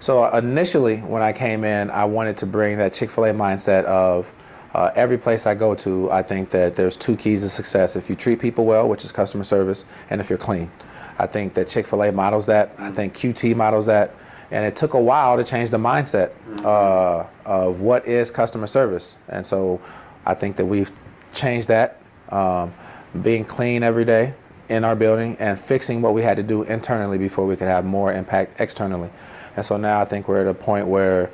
So initially, when I came in, I wanted to bring that Chick-fil-A mindset of every place I go to, I think that there's two keys to success. If you treat people well, which is customer service, and if you're clean. I think that Chick-fil-A models that. I think QT models that. And it took a while to change the mindset of what is customer service. And so I think that we've changed that, being clean every day in our building and fixing what we had to do internally before we could have more impact externally. And so now I think we're at a point where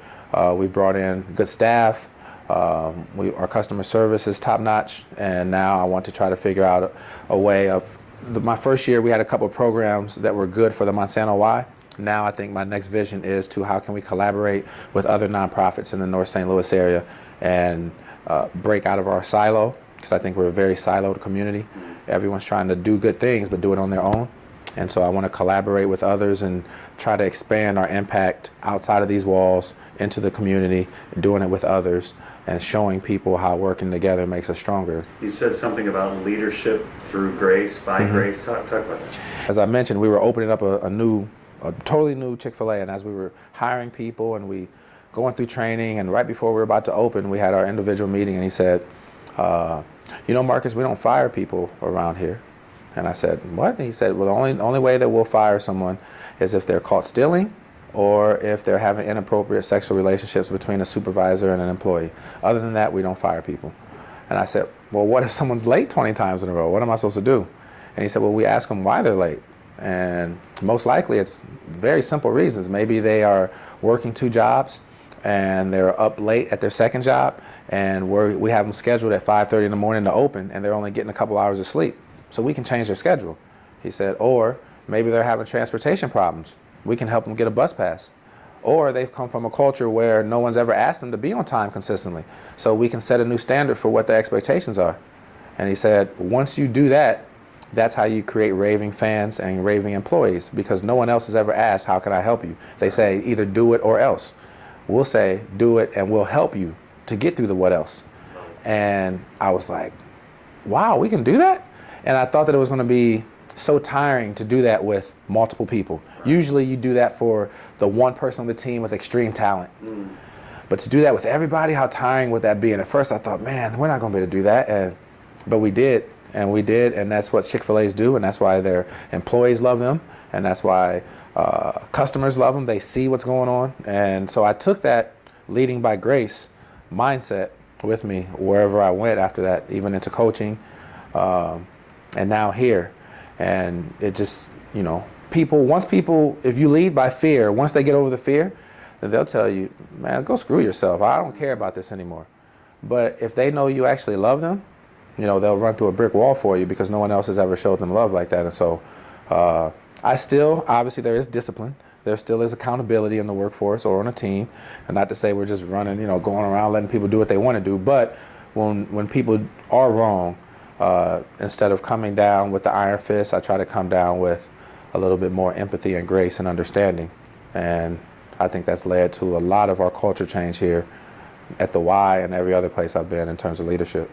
we brought in good staff, our customer service is top notch, and now I want to try to figure out a way of, my first year we had a couple of programs that were good for the Monsanto Y. Now I think my next vision is to how can we collaborate with other nonprofits in the North St. Louis area and break out of our silo, because I think we're a very siloed community. Everyone's trying to do good things but do it on their own. And so I want to collaborate with others and try to expand our impact outside of these walls into the community, doing it with others and showing people how working together makes us stronger. You said something about leadership through grace, by grace. Talk about that. As I mentioned, we were opening up a totally new Chick-fil-A, and as we were hiring people and we going through training, and right before we were about to open, we had our individual meeting, and he said, you know, Marcus, we don't fire people around here. And I said, what? And he said, well, the only way that we'll fire someone is if they're caught stealing or if they're having inappropriate sexual relationships between a supervisor and an employee. Other than that, we don't fire people. And I said, well, what if someone's late 20 times in a row? What am I supposed to do? And he said, well, we ask them why they're late. And most likely it's very simple reasons. Maybe they are working 2 jobs and they're up late at their second job, and we have them scheduled at 5:30 in the morning to open, and they're only getting a couple hours of sleep. So we can change their schedule. He said, or maybe they're having transportation problems. We can help them get a bus pass. Or they've come from a culture where no one's ever asked them to be on time consistently. So we can set a new standard for what the expectations are. And he said, once you do that, that's how you create raving fans and raving employees, because no one else has ever asked, how can I help you? They say either do it or else. We'll say do it and we'll help you to get through the what else. And I was like, wow, we can do that? And I thought that it was going to be so tiring to do that with multiple people. Usually you do that for the one person on the team with extreme talent. But to do that with everybody, how tiring would that be? And at first I thought, man, we're not going to be able to do that. But we did, and that's what Chick-fil-A's do, and that's why their employees love them, and that's why customers love them. They see what's going on. And so I took that leading by grace mindset with me wherever I went after that, even into coaching, and now here. And it just, you know, if you lead by fear, once they get over the fear, then they'll tell you, man, go screw yourself. I don't care about this anymore. But if they know you actually love them, you know, they'll run through a brick wall for you because no one else has ever showed them love like that. And so obviously there is discipline. There still is accountability in the workforce or on a team. And not to say we're just running, you know, going around letting people do what they want to do. But when people are wrong, instead of coming down with the iron fist, I try to come down with a little bit more empathy and grace and understanding. And I think that's led to a lot of our culture change here at the Y and every other place I've been in terms of leadership.